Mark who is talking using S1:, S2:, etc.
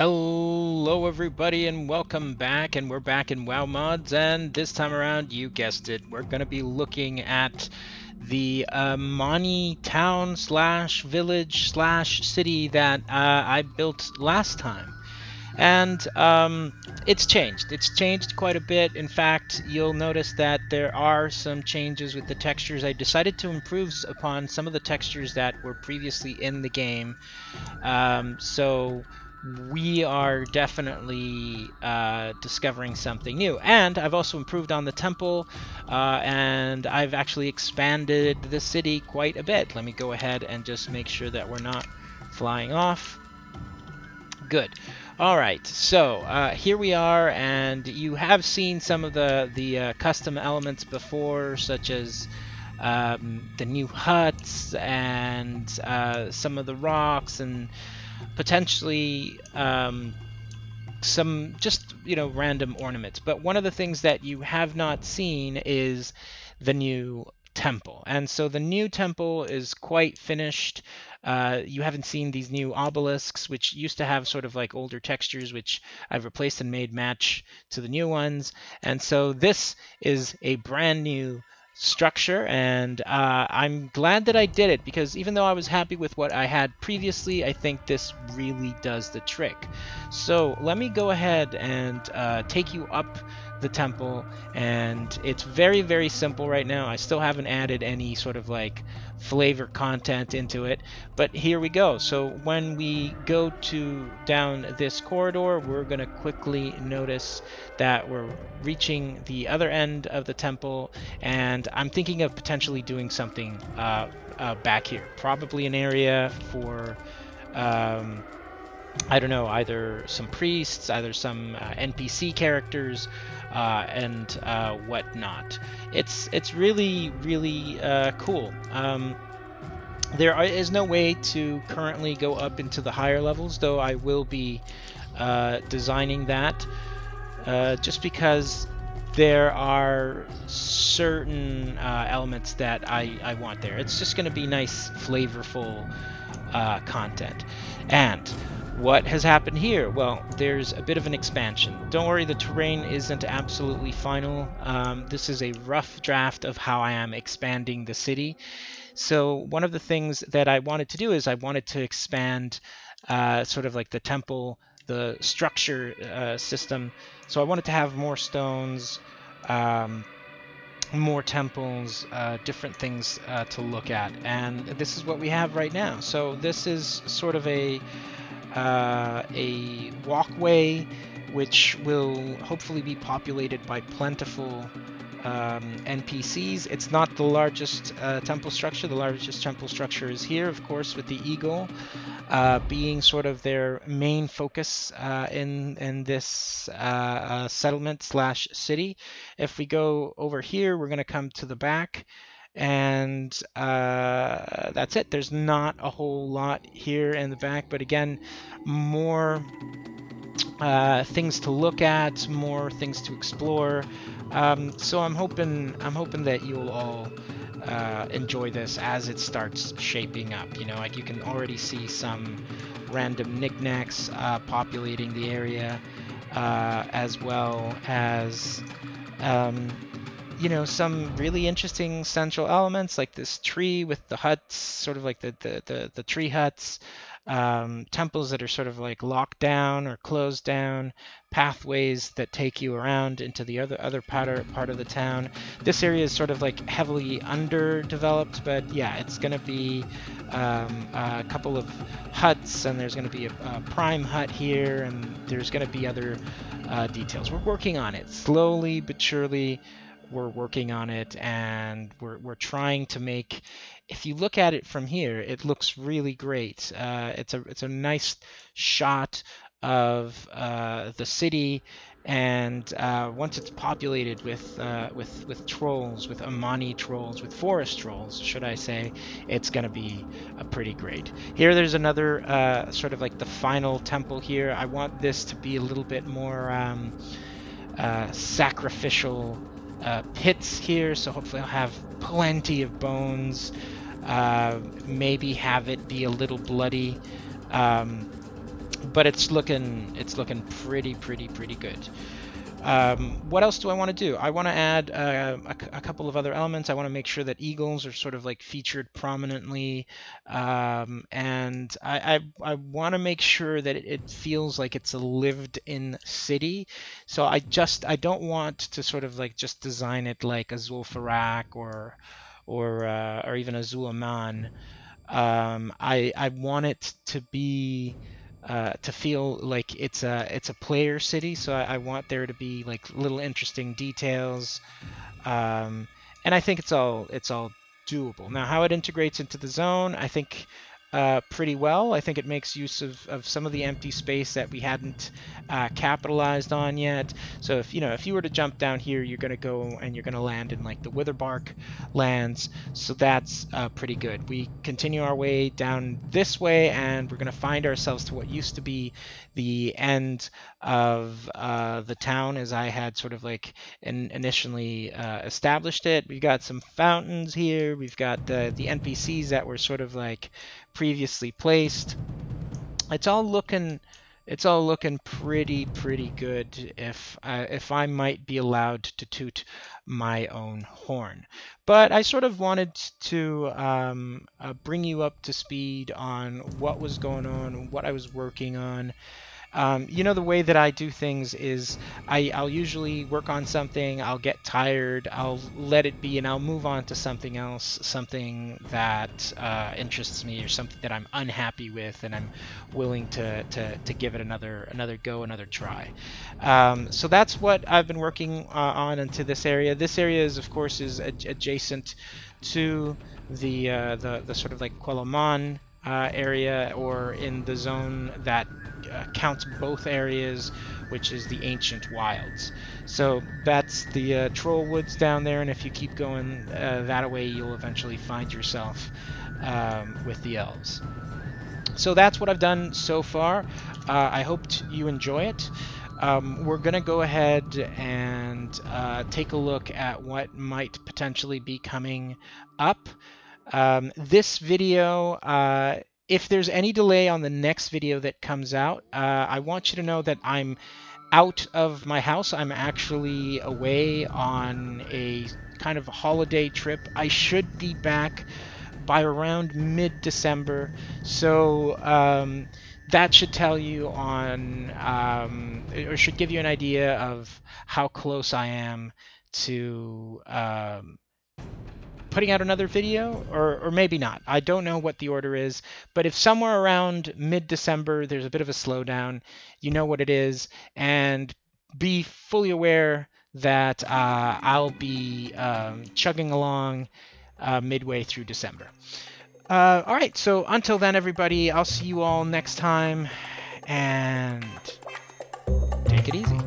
S1: Hello everybody and welcome back, and we're back in WoW mods, and this time around, you guessed it, we're going to be looking at the Amani town slash village slash city that I built last time. And it's changed. It's changed quite a bit. In fact, you'll notice that there are some changes with the textures. I decided to improve upon some of the textures that were previously in the game. So we are definitely discovering something new. And I've also improved on the temple, and I've actually expanded the city quite a bit. Let me go ahead and just make sure that we're not flying off. Good. All right, so here we are, and you have seen some of the custom elements before, such as the new huts and some of the rocks, and potentially some just random ornaments. But one of the things that you have not seen is the new temple. And so the new temple is quite finished. You haven't seen these new obelisks, which used to have sort of like older textures, which I've replaced and made match to the new ones. And so this is a brand new structure, and I'm glad that I did it, because even though I was happy with what I had previously, I think this really does the trick. So let me go ahead and take you up the temple, and it's very, very simple right now. I still haven't added any sort of like flavor content into it, but here we go. So when we go to down this corridor, we're going to quickly notice that we're reaching the other end of the temple, and I'm thinking of potentially doing something back here, probably an area for I don't know, either some priests, either some NPC characters, and whatnot. It's really, really cool. There is no way to currently go up into the higher levels, though I will be designing that, just because there are certain elements that I want there. It's just going to be nice, flavorful content. And what has happened here? Well, there's a bit of an expansion. Don't worry, the terrain isn't absolutely final. This is a rough draft of how I am expanding the city. So one of the things that I wanted to do is I wanted to expand sort of like the temple, the structure system. So I wanted to have more stones, more temples, different things to look at, and this is what we have right now. So this is sort of a walkway which will hopefully be populated by plentiful NPCs. It's not the largest temple structure. The largest temple structure is here, of course, with the eagle being sort of their main focus in this settlement slash city. If we go over here, we're going to come to the back, and that's it. There's not a whole lot here in the back, but again, more things to look at, more things to explore. So I'm hoping that you'll all enjoy this as it starts shaping up. Like you can already see some random knickknacks populating the area, as well as some really interesting central elements like this tree with the huts, sort of like the tree huts, temples that are sort of like locked down or closed down, pathways that take you around into the other part of the town. This area is sort of like heavily underdeveloped, but yeah, it's going to be a couple of huts, and there's going to be a prime hut here, and there's going to be other details. We're working on it slowly but surely. We're working on it, and we're trying to make. If you look at it from here, it looks really great. It's a nice shot of the city, and once it's populated with trolls, with Amani trolls, with forest trolls, should I say, it's gonna be pretty great. Here, there's another sort of like the final temple here. I want this to be a little bit more sacrificial pits here, so hopefully I'll have plenty of bones. Maybe have it be a little bloody. but it's looking pretty good. What else do I want to do? I want to add a couple of other elements. I want to make sure that eagles are sort of like featured prominently, and I want to make sure that it feels like it's a lived-in city. So I don't want to sort of like just design it like Azul Farak or even Azul Aman. I want it to feel like it's a player city, so I want there to be like little interesting details, um, and I think it's all doable. Now, how it integrates into the zone, I think pretty well. I think it makes use of some of the empty space that we hadn't capitalized on yet. So if you were to jump down here, you're gonna go and you're gonna land in like the Witherbark lands. So that's pretty good. We continue our way down this way, and we're gonna find ourselves to what used to be the end of the town as I had sort of like initially established it. We've got some fountains here. We've got the NPCs that were sort of like previously placed. It's all looking pretty good if I might be allowed to toot my own horn. But I sort of wanted to bring you up to speed on what was going on, what I was working on. The way that I do things is I'll usually work on something, I'll get tired, I'll let it be, and I'll move on to something else, something that interests me or something that I'm unhappy with, and I'm willing to give it another go, another try. So that's what I've been working on into this area. This area is, of course, adjacent to the sort of like Quelimon area, or in the zone that counts both areas, which is the Ancient Wilds. So that's the Troll Woods down there, and if you keep going that way, you'll eventually find yourself with the elves. So that's what I've done so far. I hope you enjoy it. We're going to go ahead and take a look at what might potentially be coming up. This video, if there's any delay on the next video that comes out, I want you to know that I'm out of my house. I'm actually away on a kind of holiday trip. I should be back by around mid-December, so that should tell you or should give you an idea of how close I am to putting out another video, or maybe not. I don't know what the order is, but if somewhere around mid-December there's a bit of a slowdown, you know what it is, and be fully aware that I'll be chugging along midway through December. All right, so until then, everybody, I'll see you all next time, and take it easy.